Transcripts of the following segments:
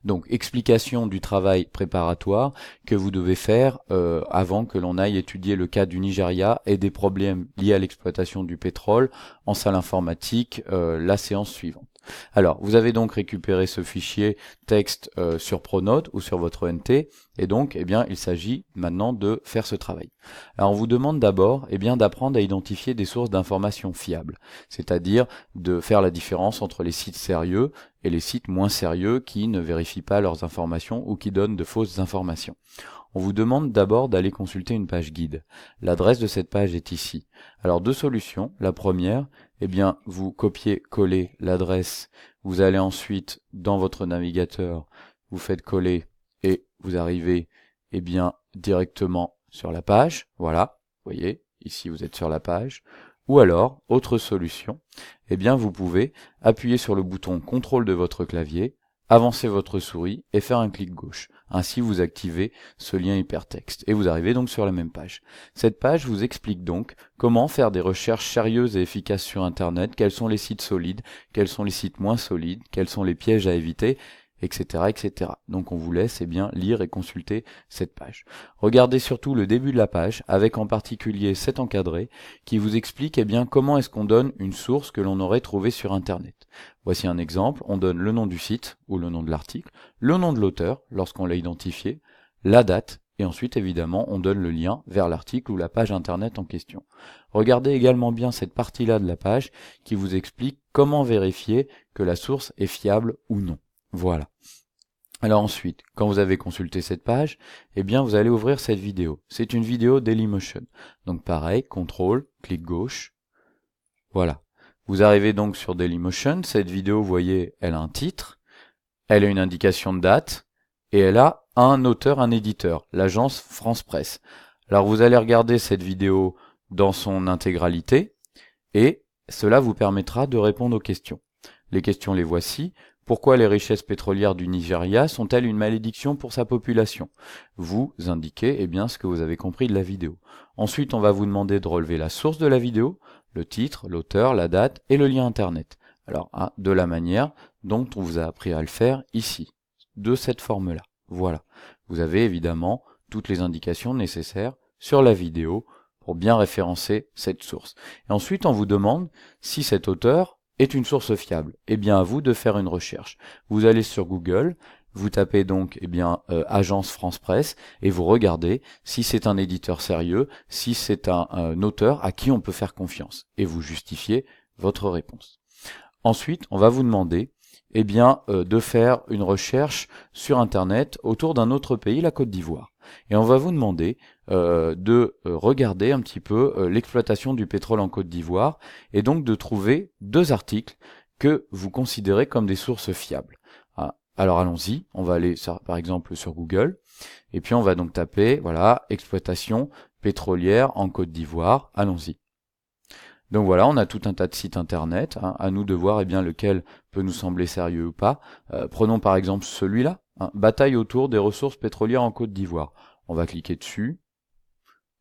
Donc, explication du travail préparatoire que vous devez faire avant que l'on aille étudier le cas du Nigeria et des problèmes liés à l'exploitation du pétrole en salle informatique la séance suivante. Alors, vous avez donc récupéré ce fichier texte sur Pronote ou sur votre NT, et donc, eh bien, il s'agit maintenant de faire ce travail. Alors, on vous demande d'abord, eh bien, d'apprendre à identifier des sources d'informations fiables, c'est-à-dire de faire la différence entre les sites sérieux et les sites moins sérieux qui ne vérifient pas leurs informations ou qui donnent de fausses informations. On vous demande d'abord d'aller consulter une page guide. L'adresse de cette page est ici. Alors, deux solutions. La première, eh bien, vous copiez-collez l'adresse, vous allez ensuite dans votre navigateur, vous faites coller et vous arrivez, eh bien, directement sur la page. Voilà, vous voyez, ici vous êtes sur la page. Ou alors, autre solution, eh bien, vous pouvez appuyer sur le bouton CTRL de votre clavier, avancer votre souris et faire un clic gauche. Ainsi, vous activez ce lien hypertexte et vous arrivez donc sur la même page. Cette page vous explique donc comment faire des recherches sérieuses et efficaces sur Internet, quels sont les sites solides, quels sont les sites moins solides, quels sont les pièges à éviter, etc., etc. Donc on vous laisse bien lire et consulter cette page. Regardez surtout le début de la page, avec en particulier cet encadré, qui vous explique bien comment est-ce qu'on donne une source que l'on aurait trouvée sur Internet. Voici un exemple, on donne le nom du site, ou le nom de l'article, le nom de l'auteur, lorsqu'on l'a identifié, la date, et ensuite évidemment on donne le lien vers l'article ou la page Internet en question. Regardez également bien cette partie-là de la page, qui vous explique comment vérifier que la source est fiable ou non. Voilà. Alors ensuite, quand vous avez consulté cette page, eh bien vous allez ouvrir cette vidéo. C'est une vidéo Dailymotion. Donc pareil, CTRL, clic gauche. Voilà. Vous arrivez donc sur Dailymotion. Cette vidéo, vous voyez, elle a un titre, elle a une indication de date, et elle a un auteur, un éditeur, l'agence France Presse. Alors vous allez regarder cette vidéo dans son intégralité, et cela vous permettra de répondre aux questions. Les questions, les voici. Pourquoi les richesses pétrolières du Nigeria sont-elles une malédiction pour sa population? Vous indiquez bien ce que vous avez compris de la vidéo. Ensuite, on va vous demander de relever la source de la vidéo, le titre, l'auteur, la date et le lien internet. Alors, de la manière dont on vous a appris à le faire ici, de cette forme-là. Voilà. Vous avez évidemment toutes les indications nécessaires sur la vidéo pour bien référencer cette source. Et ensuite, on vous demande si cet auteur est une source fiable. Eh bien, à vous de faire une recherche. Vous allez sur Google, vous tapez donc Agence France Presse et vous regardez si c'est un éditeur sérieux, si c'est un auteur à qui on peut faire confiance. Et vous justifiez votre réponse. Ensuite, on va vous demander de faire une recherche sur Internet autour d'un autre pays, la Côte d'Ivoire. Et on va vous demander de regarder un petit peu l'exploitation du pétrole en Côte d'Ivoire et donc de trouver deux articles que vous considérez comme des sources fiables. Alors allons-y, on va aller par exemple sur Google et puis on va donc taper voilà exploitation pétrolière en Côte d'Ivoire. Allons-y. Donc voilà, on a tout un tas de sites internet, à nous de voir lequel peut nous sembler sérieux ou pas. Prenons par exemple celui-là, bataille autour des ressources pétrolières en Côte d'Ivoire. On va cliquer dessus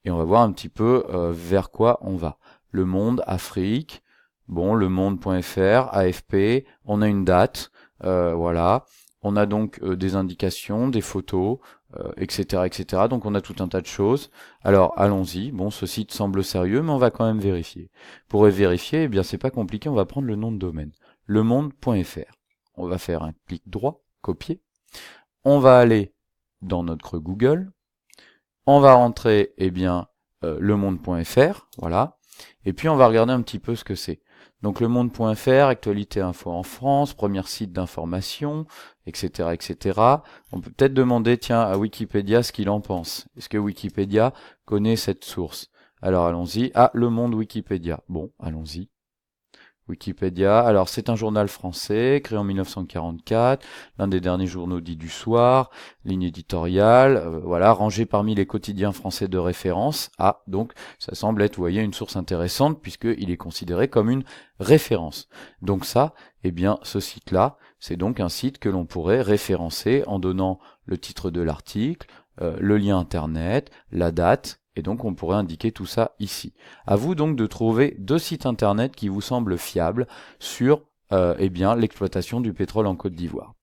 et on va voir un petit peu vers quoi on va. Le Monde, Afrique, bon, le monde.fr, AFP, on a une date, voilà. On a donc des indications, des photos, etc., etc. Donc on a tout un tas de choses. Alors allons-y. Bon, ce site semble sérieux, mais on va quand même vérifier. Pour vérifier, c'est pas compliqué. On va prendre le nom de domaine, lemonde.fr. On va faire un clic droit, copier. On va aller dans notre Google. On va rentrer lemonde.fr, voilà. Et puis on va regarder un petit peu ce que c'est. Donc le monde.fr, actualité info en France, premier site d'information, etc., etc. On peut peut-être demander, tiens, à Wikipédia ce qu'il en pense. Est-ce que Wikipédia connaît cette source? Alors allons-y. Le monde Wikipédia. Bon, allons-y. Wikipédia, alors c'est un journal français, créé en 1944, l'un des derniers journaux dits du soir, ligne éditoriale, voilà, rangé parmi les quotidiens français de référence. Donc ça semble être, vous voyez, une source intéressante puisqu'il est considéré comme une référence. Donc ça, ce site-là, c'est donc un site que l'on pourrait référencer en donnant le titre de l'article, le lien internet, la date, et donc on pourrait indiquer tout ça ici. À vous donc de trouver deux sites internet qui vous semblent fiables sur l'exploitation du pétrole en Côte d'Ivoire.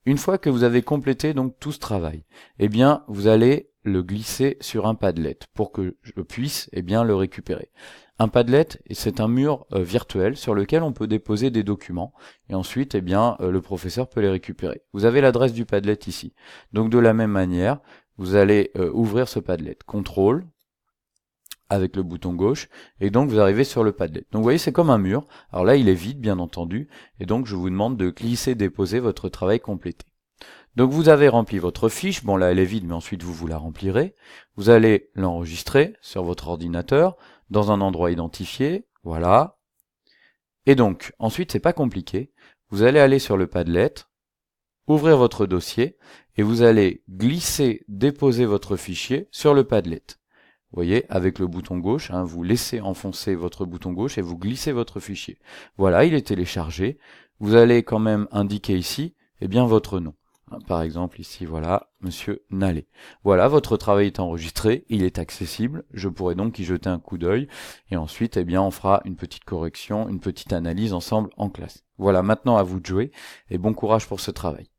Une fois que vous avez complété donc tout ce travail, eh bien vous allez le glisser sur un Padlet pour que je puisse le récupérer. Un Padlet, c'est un mur virtuel sur lequel on peut déposer des documents et ensuite le professeur peut les récupérer. Vous avez l'adresse du Padlet ici. Donc de la même manière, vous allez ouvrir ce Padlet. CTRL avec le bouton gauche, et donc vous arrivez sur le Padlet. Donc vous voyez, c'est comme un mur. Alors là, il est vide, bien entendu, et donc je vous demande de glisser, déposer votre travail complété. Donc vous avez rempli votre fiche, bon là elle est vide, mais ensuite vous la remplirez. Vous allez l'enregistrer sur votre ordinateur, dans un endroit identifié, voilà. Et donc, ensuite c'est pas compliqué, vous allez aller sur le Padlet, ouvrir votre dossier, et vous allez glisser, déposer votre fichier sur le Padlet. Vous voyez, avec le bouton gauche, vous laissez enfoncer votre bouton gauche et vous glissez votre fichier. Voilà, il est téléchargé. Vous allez quand même indiquer ici, votre nom. Par exemple, ici, voilà, Monsieur Nallet. Voilà, votre travail est enregistré, il est accessible. Je pourrais donc y jeter un coup d'œil. Et ensuite, on fera une petite correction, une petite analyse ensemble en classe. Voilà, maintenant à vous de jouer et bon courage pour ce travail.